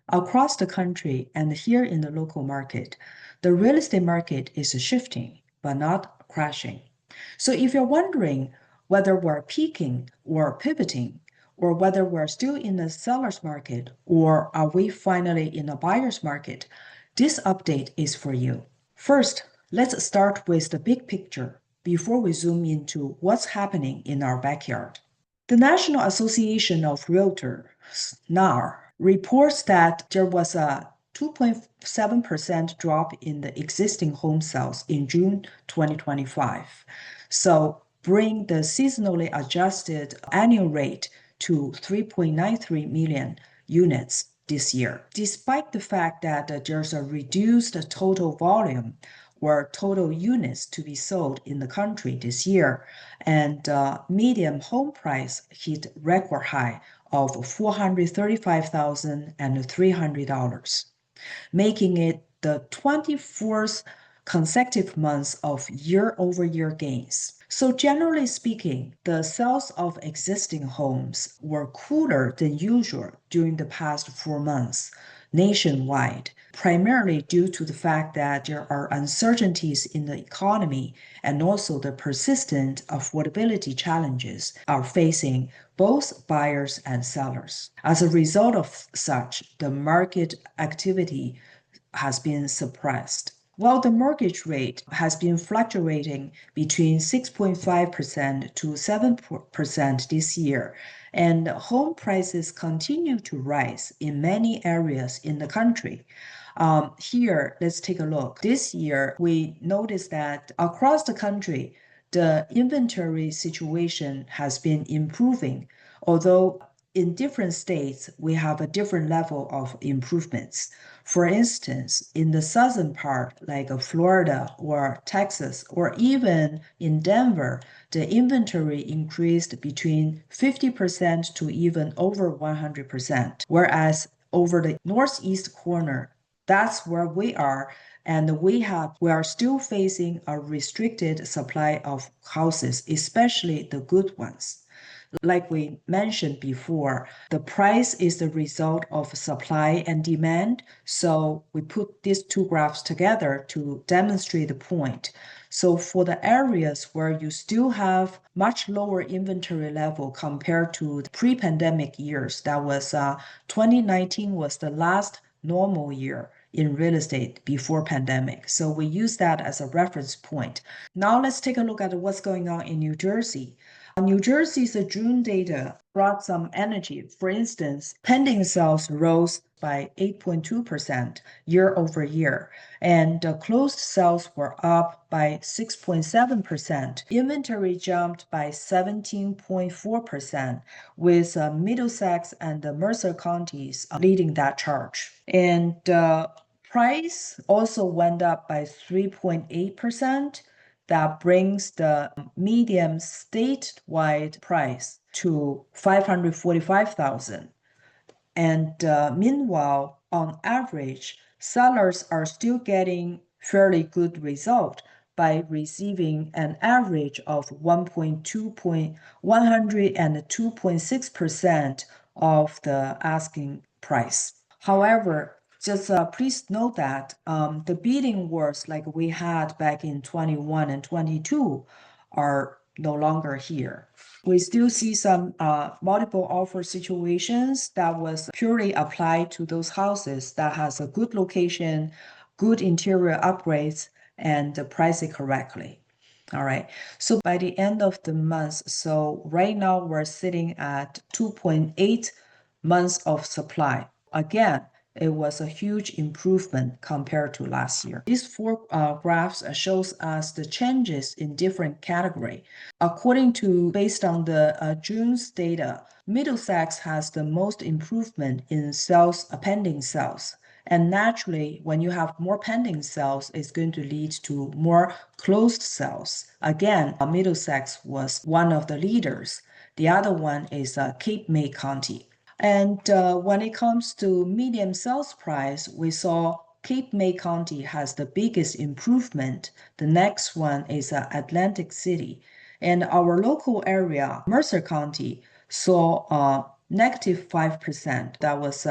Across the country and here in the local market, the real estate market is shifting, but not crashing. So if you're wondering whether we're peaking or pivoting, or whether we're still in the seller's market, or are we finally in a buyer's market, this update is for you. First, let's start with the big picture before we zoom into what's happening in our backyard. The National Association of Realtors, NAR, reports that there was a 2.7% drop in the existing home sales in June 2025. So bring the seasonally adjusted annual rate to 3.93 million units this year. Despite the fact that there's a reduced total volume or total units to be sold in the country this year, and median home price hit record high of $435,300, making it the 24th consecutive month of year-over-year gains. So generally speaking, the sales of existing homes were cooler than usual during the past 4 months nationwide, primarily due to the fact that there are uncertainties in the economy and also the persistent affordability challenges are facing both buyers and sellers. As a result of such, the market activity has been suppressed. While the mortgage rate has been fluctuating between 6.5% to 7% this year, and home prices continue to rise in many areas in the country. Here, let's take a look. This year, we noticed that across the country, the inventory situation has been improving, although in different states, we have a different level of improvements. For instance, in the southern part, like Florida or Texas, or even in Denver, the inventory increased between 50% to even over 100%. Whereas over the northeast corner, that's where we are, and we are still facing a restricted supply of houses, especially the good ones. Like we mentioned before, the price is the result of supply and demand. So we put these two graphs together to demonstrate the point. So for the areas where you still have much lower inventory level compared to the pre-pandemic years, that was 2019 was the last normal year in real estate before pandemic. So we use that as a reference point. Now let's take a look at what's going on in New Jersey. New Jersey's June data brought some energy. For instance, pending sales rose by 8.2% year over year, and closed sales were up by 6.7%. Inventory jumped by 17.4%, with Middlesex and the Mercer counties leading that charge. And price also went up by 3.8%. That brings the median statewide price to $545,000. And meanwhile, on average, sellers are still getting fairly good result by receiving an average of 102.6% of the asking price. However, just please note that the bidding wars like we had back in 21 and 22 are no longer here. We still see some multiple offer situations that was purely applied to those houses that has a good location, good interior upgrades, and price it correctly. All right. So by the end of the month, so right now we're sitting at 2.8 months of supply. Again, it was a huge improvement compared to last year. These four graphs shows us the changes in different category. Based on the June's data, Middlesex has the most improvement in sales, pending sales. And naturally, when you have more pending sales, it's going to lead to more closed sales. Again, Middlesex was one of the leaders. The other one is Cape May County. And when it comes to median sales price, we saw Cape May County has the biggest improvement. The next one is Atlantic City. And our local area, Mercer County, saw negative 5%. That was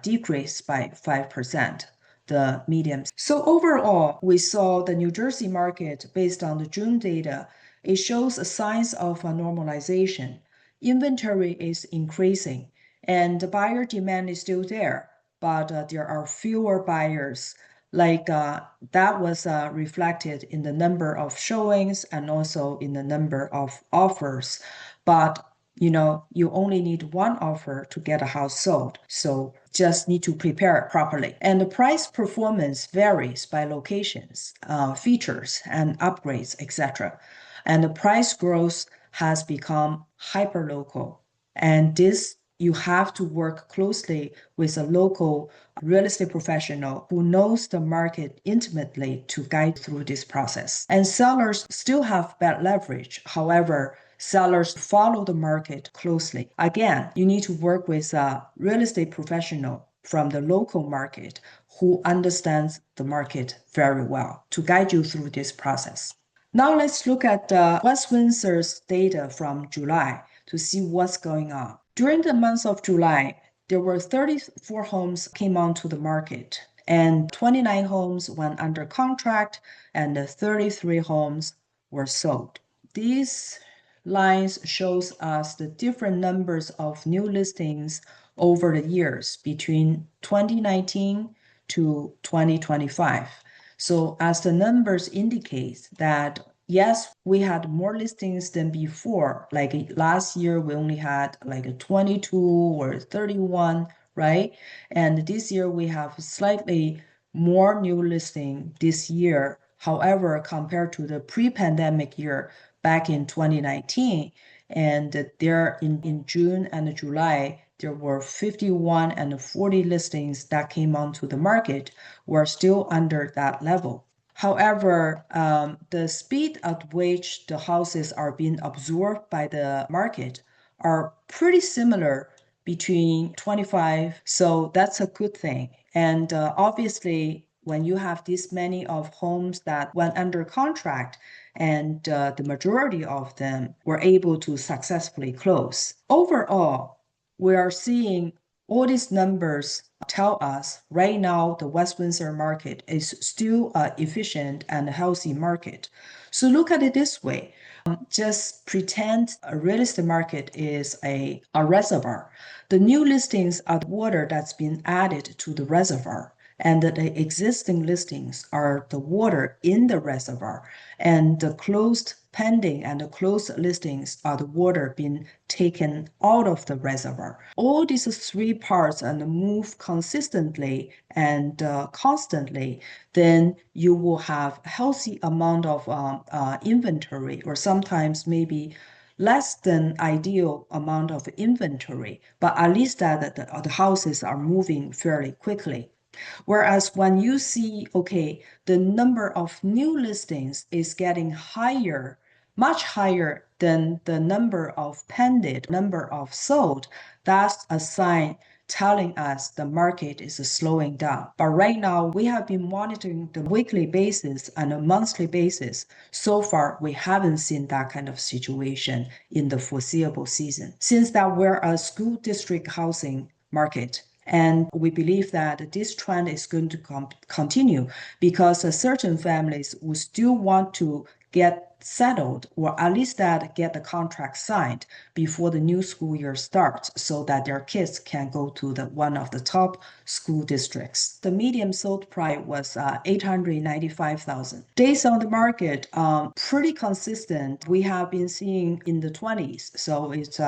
decreased by 5%. The median. So overall, we saw the New Jersey market based on the June data. It shows signs of a normalization. Inventory is increasing, and the buyer demand is still there, but there are fewer buyers. Like that was reflected in the number of showings and also in the number of offers. But you only need one offer to get a house sold. So just need to prepare properly. And the price performance varies by locations, features, and upgrades, etc. And the price growth has become hyperlocal. And this you have to work closely with a local real estate professional who knows the market intimately to guide through this process. And sellers still have bad leverage. However, sellers follow the market closely. Again, you need to work with a real estate professional from the local market who understands the market very well to guide you through this process. Now let's look at West Windsor's data from July to see what's going on. During the month of July, there were 34 homes came onto the market, and 29 homes went under contract, and 33 homes were sold. These lines shows us the different numbers of new listings over the years between 2019 to 2025. So as the numbers indicate that yes, we had more listings than before. Like last year, we only had like a 22 or 31, right? And this year we have slightly more new listing this year. However, compared to the pre-pandemic year back in 2019, and there in June and July, there were 51 and 40 listings that came onto the market. We're still under that level. However, the speed at which the houses are being absorbed by the market are pretty similar between 25. So that's a good thing. And obviously, when you have this many of homes that went under contract, and the majority of them were able to successfully close. Overall, we are seeing all these numbers tell us right now the West Windsor market is still an efficient and healthy market. So look at it this way. Just pretend a real estate market is a reservoir. The new listings are the water that's been added to the reservoir. And the existing listings are the water in the reservoir, and the closed pending and the closed listings are the water being taken out of the reservoir. All these three parts and move consistently and constantly, then you will have a healthy amount of inventory, or sometimes maybe less than ideal amount of inventory, but at least that the houses are moving fairly quickly. Whereas when you see, okay, the number of new listings is getting higher, much higher than the number of pending, number of sold, that's a sign telling us the market is slowing down. But right now, we have been monitoring the weekly basis and a monthly basis. So far, we haven't seen that kind of situation in the foreseeable season. Since that we're a school district housing market, and we believe that this trend is going to continue because certain families will still want to get settled, or at least that get the contract signed before the new school year starts, so that their kids can go to one of the top school districts. The median sold price was 895,000. Days on the market, pretty consistent. We have been seeing in the 20s, so it's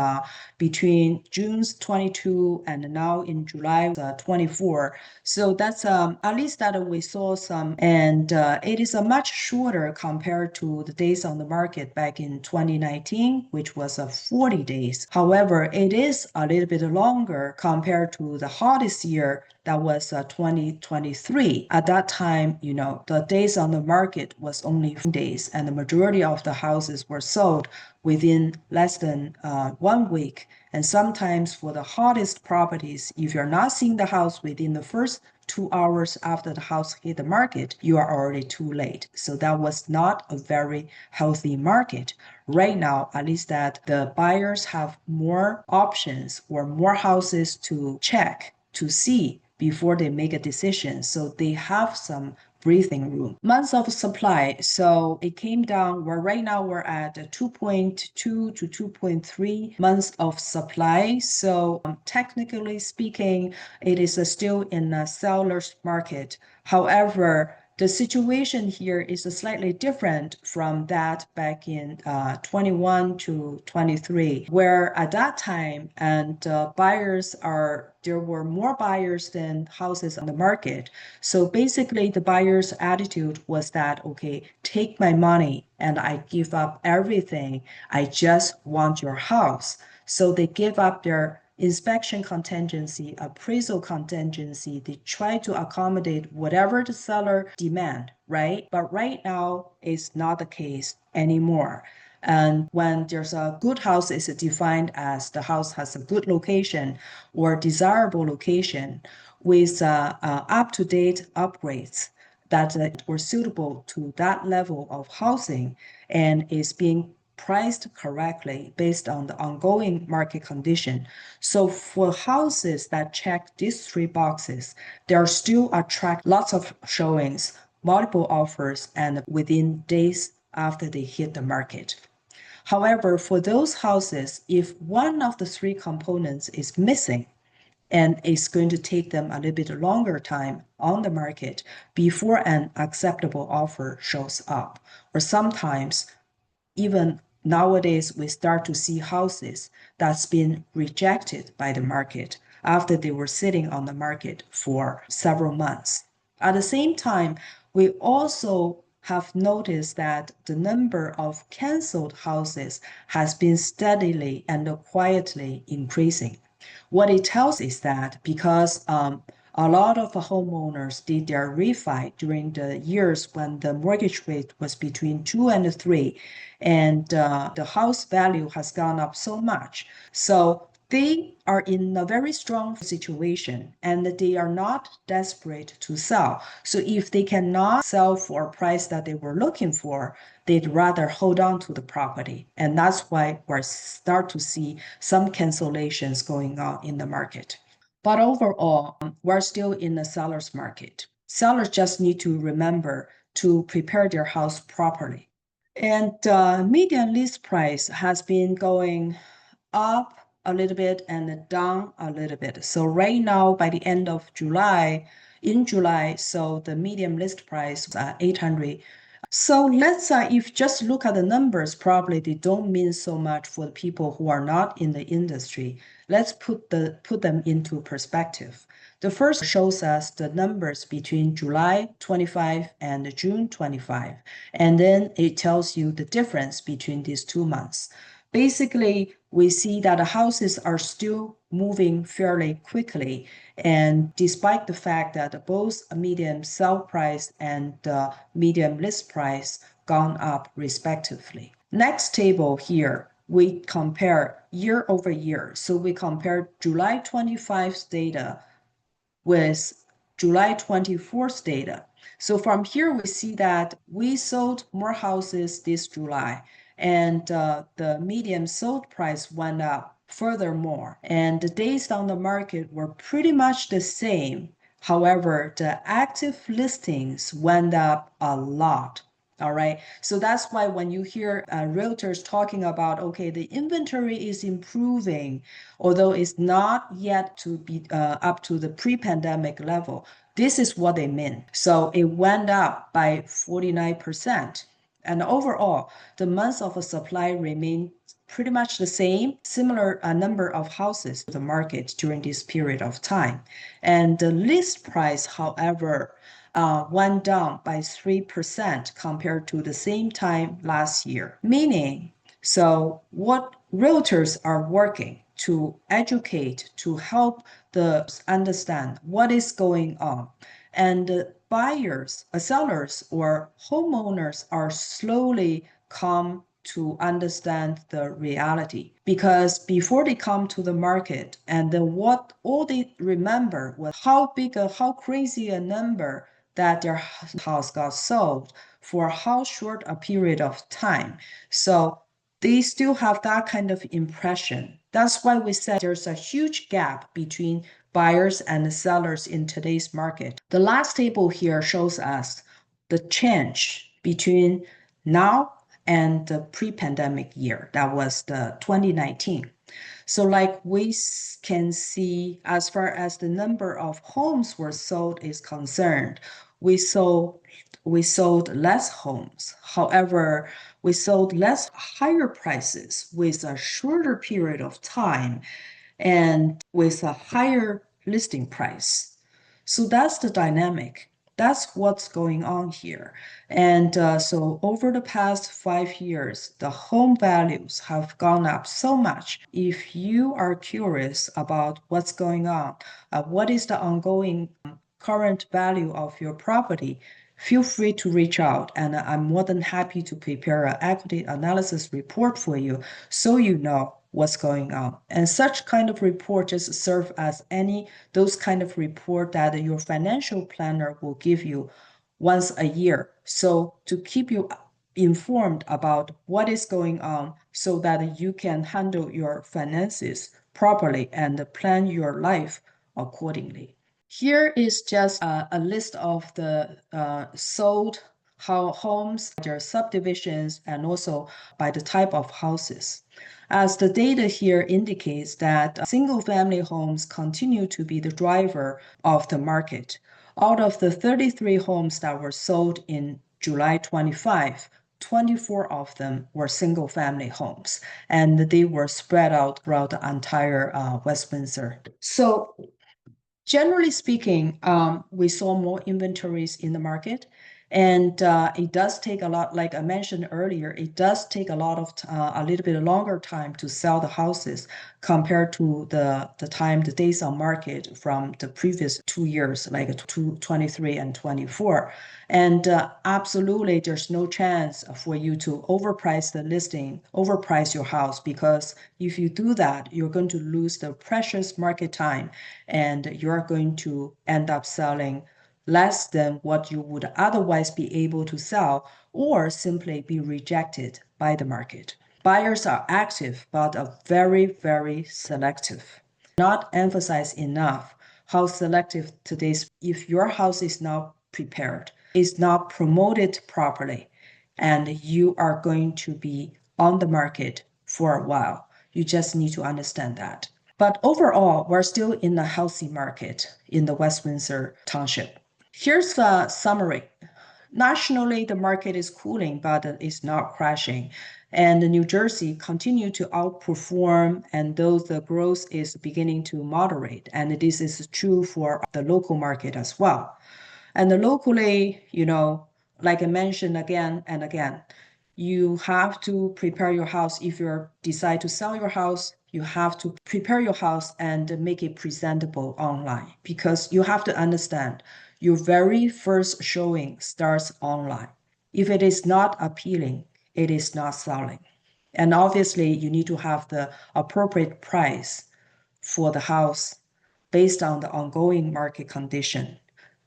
between June's 22 and now in July 24. So that's at least that we saw some, and it is a much shorter compared to the days on the market back in 2019, which was 40 days. However, it is a little bit longer compared to the hottest year that was 2023. At that time, the days on the market was only 4 days, and the majority of the houses were sold within less than 1 week. And sometimes for the hottest properties, if you're not seeing the house within the first 2 hours after the house hit the market, you are already too late. So that was not a very healthy market. Right now, at least that the buyers have more options or more houses to check, to see before they make a decision. So they have some breathing room. Months of supply. So it came down where right now we're at 2.2 to 2.3 months of supply. So technically speaking, it is still in a seller's market. However, the situation here is slightly different from that back in 21 to 23, where at that time and there were more buyers than houses on the market. So basically, the buyer's attitude was that, okay, take my money and I give up everything. I just want your house. So they give up their inspection contingency, appraisal contingency. They try to accommodate whatever the seller demand, right? But right now, it's not the case anymore. And when there's a good house, is defined as the house has a good location or desirable location with up-to-date upgrades that were suitable to that level of housing and is being priced correctly based on the ongoing market condition. So for houses that check these three boxes, they are still attract lots of showings, multiple offers, and within days after they hit the market. However, for those houses, if one of the three components is missing, and it's going to take them a little bit longer time on the market before an acceptable offer shows up. Or sometimes even nowadays, we start to see houses that's been rejected by the market after they were sitting on the market for several months. At the same time, we also have noticed that the number of canceled houses has been steadily and quietly increasing. What it tells is that because a lot of homeowners did their refi during the years when the mortgage rate was between 2 and 3, and the house value has gone up so much. So they are in a very strong situation and they are not desperate to sell. So if they cannot sell for a price that they were looking for, they'd rather hold on to the property. And that's why we're start to see some cancellations going on in the market. But overall, we're still in the seller's market. Sellers just need to remember to prepare their house properly. And median list price has been going up a little bit and down a little bit. So right now, by the end of July, in July, so the median list price was 800. So let's if just look at the numbers, probably they don't mean so much for the people who are not in the industry. Let's put them into perspective. The first shows us the numbers between July 25 and June 25, and then it tells you the difference between these 2 months. Basically, we see that the houses are still moving fairly quickly, and despite the fact that both a median sell price and median list price gone up respectively. Next table here, we compare year over year. So we compare July 25's data with July 24th data. So from here, we see that we sold more houses this July, and the median sold price went up furthermore, and the days on the market were pretty much the same. However, the active listings went up a lot. All right. So that's why when you hear realtors talking about, okay, the inventory is improving, although it's not yet to be up to the pre-pandemic level, this is what they mean. So it went up by 49%. And overall, the months of supply remained pretty much the same, similar number of houses to the market during this period of time. And the list price, however, went down by 3% compared to the same time last year. Meaning, so what realtors are working to educate, to help the understand what is going on. And buyers, sellers, or homeowners are slowly come to understand the reality, because before they come to the market, and then what all they remember was how crazy a number that their house got sold for how short a period of time. So they still have that kind of impression. That's why we said there's a huge gap between buyers and sellers in today's market. The last table here shows us the change between now and the pre-pandemic year. That was the 2019. So like we can see, as far as the number of homes were sold is concerned, we sold less homes. However, we sold less higher prices with a shorter period of time and with a higher listing price. So that's the dynamic. That's what's going on here. And so over the past 5 years, the home values have gone up so much. If you are curious about what's going on, what is the ongoing current value of your property, feel free to reach out, and I'm more than happy to prepare an equity analysis report for you so you know what's going on. And such kind of report just serve as those kind of report that your financial planner will give you once a year. So to keep you informed about what is going on so that you can handle your finances properly and plan your life accordingly. Here is just a list of the sold homes, their subdivisions, and also by the type of houses. As the data here indicates that single-family homes continue to be the driver of the market. Out of the 33 homes that were sold in July 25, 24 of them were single-family homes, and they were spread out throughout the entire Westminster. So generally speaking, we saw more inventories in the market, and it does take a lot, like I mentioned earlier, it does take a little bit longer time to sell the houses compared to the days on market from the previous 2 years, like 23 and 24. And absolutely, there's no chance for you to overprice your house, because if you do that, you're going to lose the precious market time and you're going to end up selling less than what you would otherwise be able to sell, or simply be rejected by the market. Buyers are active, but are very, very selective. Not emphasize enough how selective today's, if your house is not prepared, is not promoted properly, and you are going to be on the market for a while. You just need to understand that. But overall, we're still in a healthy market in the West Windsor Township. Here's a summary. Nationally, the market is cooling, but it's not crashing. And New Jersey continue to outperform, and though the growth is beginning to moderate, and this is true for the local market as well. And locally, like I mentioned again and again, you have to prepare your house. If you decide to sell your house, you have to prepare your house and make it presentable online, because you have to understand your very first showing starts online. If it is not appealing, it is not selling. And obviously, you need to have the appropriate price for the house based on the ongoing market condition.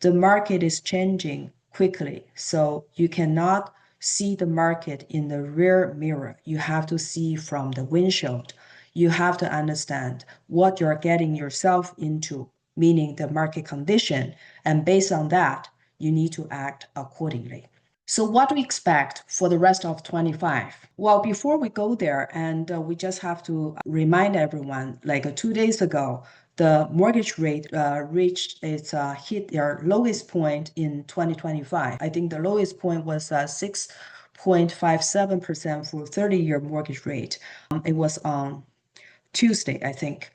The market is changing quickly, so you cannot see the market in the rear mirror. You have to see from the windshield. You have to understand what you're getting yourself into, meaning the market condition, and based on that, you need to act accordingly. So what do we expect for the rest of 25? Well, before we go there, and we just have to remind everyone, like 2 days ago, the mortgage rate hit their lowest point in 2025. I think the lowest point was 6.57% for 30-year mortgage rate. It was on Tuesday, I think.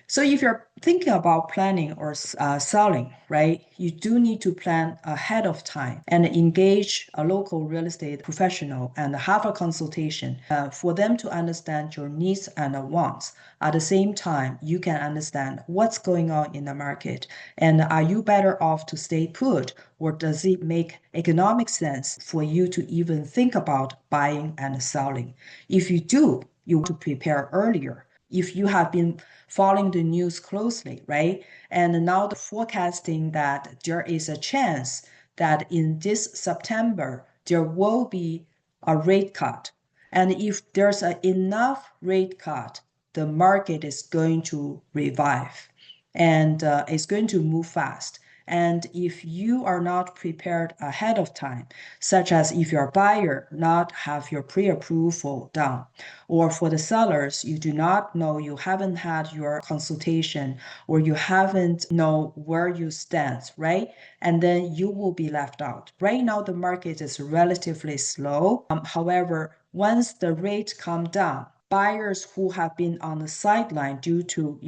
So if you're thinking about planning or selling, right, you do need to plan ahead of time and engage a local real estate professional and have a consultation for them to understand your needs and wants. At the same time, you can understand what's going on in the market and are you better off to stay put, or does it make economic sense for you to even think about buying and selling? If you do, you want to prepare earlier. If you have been following the news closely, right? And now the forecasting that there is a chance that in this September, there will be a rate cut. And if there's enough rate cut, the market is going to revive and it's going to move fast. And if you are not prepared ahead of time, such as if your buyer not have your pre-approval done, or for the sellers, you do not know, you haven't had your consultation, or you haven't know where you stand, right? And then you will be left out. Right now, the market is relatively slow. However, once the rate come down, buyers who have been on the sideline due to,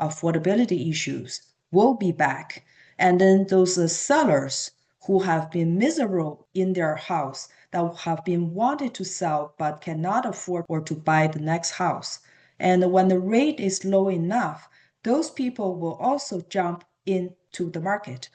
affordability issues will be back. And then those sellers who have been miserable in their house that have been wanted to sell but cannot afford or to buy the next house. And when the rate is low enough, those people will also jump into the market.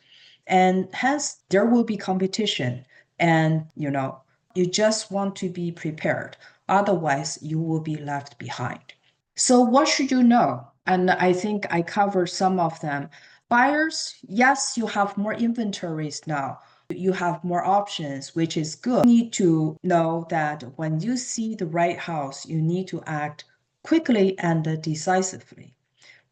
And hence there will be competition. And you just want to be prepared. Otherwise, you will be left behind. So what should you know? And I think I covered some of them. Buyers, yes, you have more inventories now. You have more options, which is good. You need to know that when you see the right house, you need to act quickly and decisively,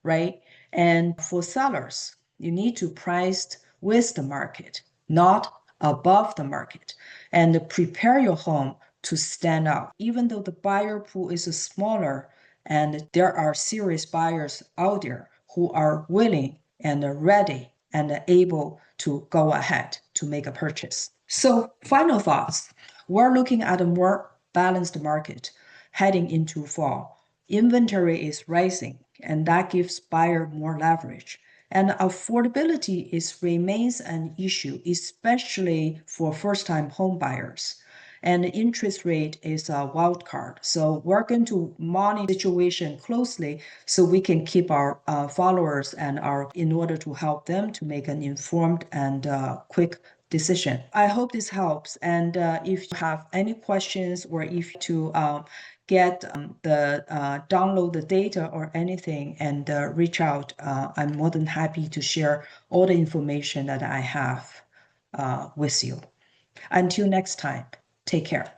right? And for sellers, you need to price with the market, not above the market, and prepare your home to stand out. Even though the buyer pool is smaller and there are serious buyers out there who are willing and ready and able to go ahead to make a purchase. So, final thoughts. We're looking at a more balanced market heading into fall. Inventory is rising, and that gives buyer more leverage. And affordability remains an issue, especially for first-time home buyers. And interest rate is a wild card. So we're going to monitor the situation closely so we can keep our followers and in order to help them to make an informed and quick decision. I hope this helps. And if you have any questions or if to get download the data or anything and reach out, I'm more than happy to share all the information that I have with you. Until next time, take care.